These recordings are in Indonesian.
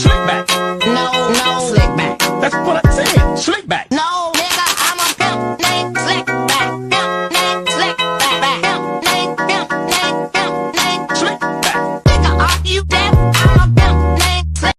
Slick back. No, no, slick back. That's what I said. Slick back. No, nigga, I'm a pimp named Slick back. Pimp named Slick back. Pimp named Slick back. Nigga, are you deaf? I'm a pimp named Slick.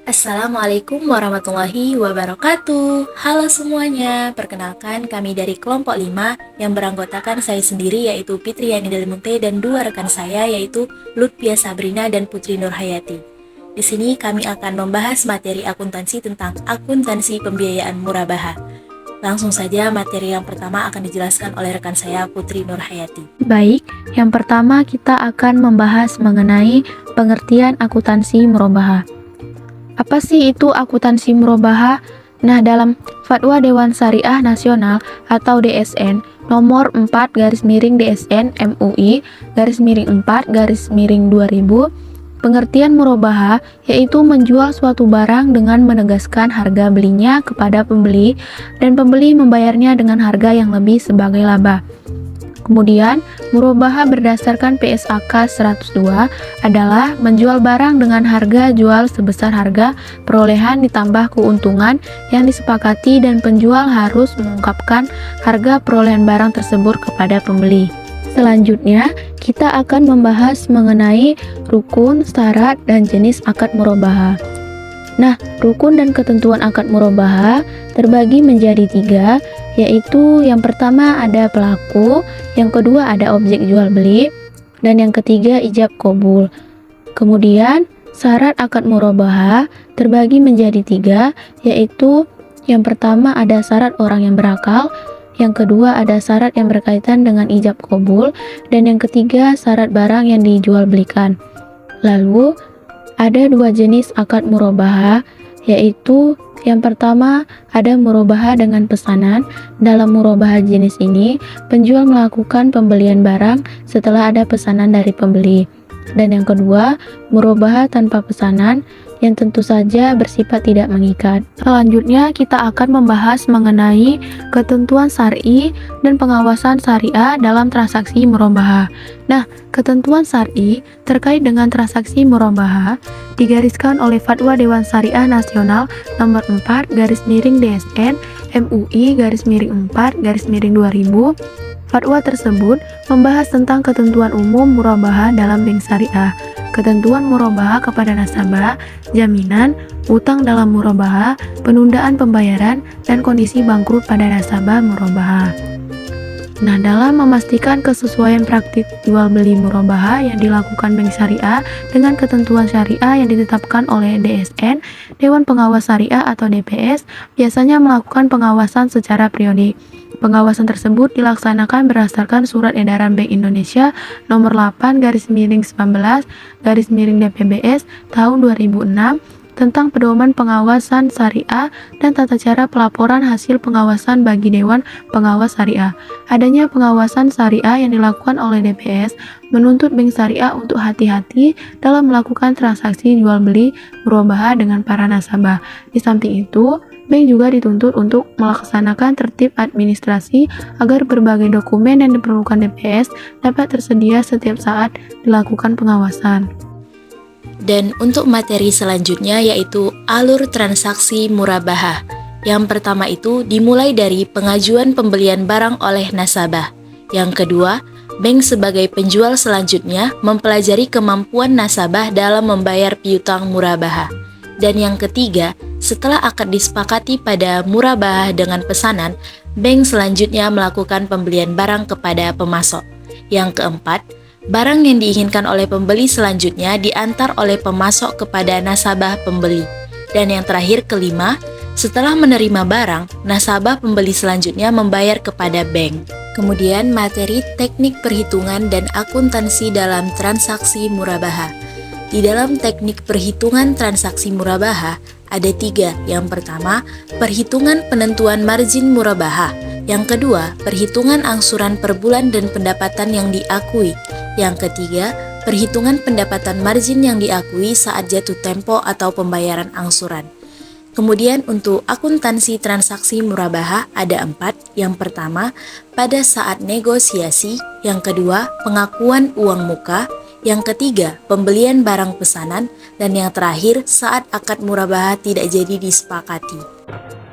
Assalamualaikum warahmatullahi wabarakatuh. Halo semuanya, perkenalkan kami dari kelompok 5 yang beranggotakan saya sendiri yaitu Fitriani Delmunte dan dua rekan saya yaitu Lutfia Sabrina dan Putri Nurhayati. Di sini kami akan membahas materi akuntansi tentang akuntansi pembiayaan murabaha. Langsung saja materi yang pertama akan dijelaskan oleh rekan saya Putri Nurhayati. Baik, yang pertama kita akan membahas mengenai pengertian akuntansi murabaha. Apa sih itu akuntansi murabaha? Nah, dalam Fatwa Dewan Syariah Nasional atau DSN nomor 4/DSN MUI /4/2000, pengertian murabaha yaitu menjual suatu barang dengan menegaskan harga belinya kepada pembeli dan pembeli membayarnya dengan harga yang lebih sebagai laba. Kemudian, murabaha berdasarkan PSAK 102 adalah menjual barang dengan harga jual sebesar harga perolehan ditambah keuntungan yang disepakati dan penjual harus mengungkapkan harga perolehan barang tersebut kepada pembeli. Selanjutnya, kita akan membahas mengenai rukun, syarat, dan jenis akad murabaha. Nah, rukun dan ketentuan akad murabaha terbagi menjadi 3, yaitu yang pertama ada pelaku, yang kedua ada objek jual beli, dan yang ketiga ijab qabul. Kemudian, syarat akad murabaha terbagi menjadi 3, yaitu yang pertama ada syarat orang yang berakal, yang kedua ada syarat yang berkaitan dengan ijab qabul, dan yang ketiga syarat barang yang dijual belikan. Lalu, ada 2 jenis akad murabaha, yaitu yang pertama ada murabaha dengan pesanan. Dalam murabaha jenis ini, penjual melakukan pembelian barang setelah ada pesanan dari pembeli. Dan yang kedua, murabaha tanpa pesanan yang tentu saja bersifat tidak mengikat. Selanjutnya kita akan membahas mengenai ketentuan syar'i dan pengawasan syariah dalam transaksi murabaha. Nah, ketentuan syar'i terkait dengan transaksi murabaha digariskan oleh Fatwa Dewan Syariah Nasional nomor 4/DSN MUI /4/2000. Fatwa tersebut membahas tentang ketentuan umum murabaha dalam bank syariah, ketentuan murabaha kepada nasabah, jaminan, utang dalam murabaha, penundaan pembayaran, dan kondisi bangkrut pada nasabah murabaha. Nah, dalam memastikan kesesuaian praktik jual beli murabaha yang dilakukan bank syariah dengan ketentuan syariah yang ditetapkan oleh DSN, Dewan Pengawas Syariah atau DPS, biasanya melakukan pengawasan secara periodik. Pengawasan tersebut dilaksanakan berdasarkan Surat Edaran Bank Indonesia nomor 8/19/DPBS tahun 2006 tentang pedoman pengawasan syariah dan tata cara pelaporan hasil pengawasan bagi Dewan Pengawas Syariah. Adanya pengawasan syariah yang dilakukan oleh DPS menuntut bank syariah untuk hati-hati dalam melakukan transaksi jual beli murabaha dengan para nasabah. Di samping itu, bank juga dituntut untuk melaksanakan tertib administrasi agar berbagai dokumen yang diperlukan DPS dapat tersedia setiap saat dilakukan pengawasan. Dan untuk materi selanjutnya yaitu alur transaksi murabaha. Yang pertama itu dimulai dari pengajuan pembelian barang oleh nasabah. Yang kedua, bank sebagai penjual selanjutnya mempelajari kemampuan nasabah dalam membayar piutang murabaha. Dan yang ketiga, setelah akad disepakati pada murabaha dengan pesanan, bank selanjutnya melakukan pembelian barang kepada pemasok. Yang keempat, barang yang diinginkan oleh pembeli selanjutnya diantar oleh pemasok kepada nasabah pembeli. Dan yang terakhir kelima, setelah menerima barang, nasabah pembeli selanjutnya membayar kepada bank. Kemudian materi teknik perhitungan dan akuntansi dalam transaksi murabaha. Di dalam teknik perhitungan transaksi murabaha ada 3. Yang pertama, perhitungan penentuan margin murabaha. Yang kedua, perhitungan angsuran per bulan dan pendapatan yang diakui. Yang ketiga, perhitungan pendapatan margin yang diakui saat jatuh tempo atau pembayaran angsuran. Kemudian untuk akuntansi transaksi murabaha ada 4. Yang pertama, pada saat negosiasi. Yang kedua, pengakuan uang muka. Yang ketiga, pembelian barang pesanan. Dan yang terakhir, saat akad murabahah tidak jadi disepakati.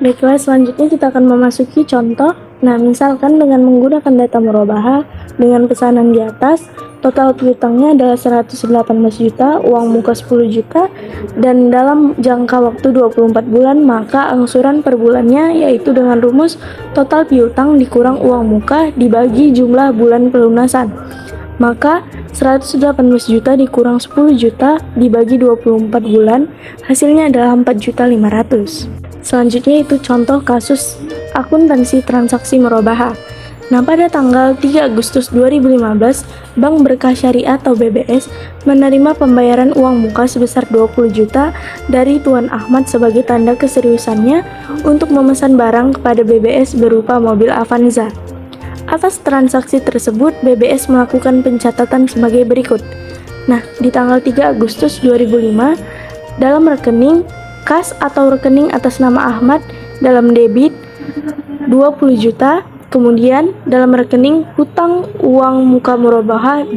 Baiklah, selanjutnya kita akan memasuki contoh. Nah, misalkan dengan menggunakan data murabahah dengan pesanan di atas, total piutangnya adalah 118 juta, uang muka 10 juta, dan dalam jangka waktu 24 bulan, maka angsuran per bulannya yaitu dengan rumus total piutang dikurang uang muka dibagi jumlah bulan pelunasan. Maka 118 juta dikurang 10 juta dibagi 24 bulan, hasilnya adalah 4.500.000. Selanjutnya itu contoh kasus akuntansi transaksi murabahah. Nah, pada tanggal 3 Agustus 2015, Bank Berkah Syariah atau BBS menerima pembayaran uang muka sebesar 20 juta dari Tuan Ahmad sebagai tanda keseriusannya untuk memesan barang kepada BBS berupa mobil Avanza. Atas transaksi tersebut, BBS melakukan pencatatan sebagai berikut. Nah, di tanggal 3 Agustus 2005, dalam rekening kas atau rekening atas nama Ahmad dalam debit 20 juta, kemudian dalam rekening hutang uang muka murabahah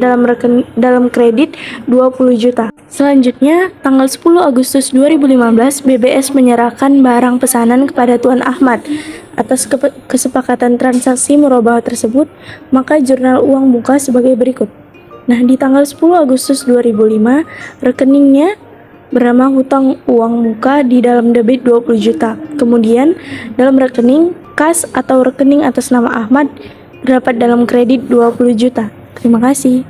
dalam kredit 20 juta. Selanjutnya, tanggal 10 Agustus 2015, BBS menyerahkan barang pesanan kepada Tuan Ahmad. Atas kesepakatan transaksi murabahah tersebut, maka jurnal uang muka sebagai berikut. Nah, di tanggal 10 Agustus 2005, rekeningnya bernama hutang uang muka di dalam debit 20 juta. Kemudian, dalam rekening kas atau rekening atas nama Ahmad terdapat dalam kredit 20 juta. Terima kasih.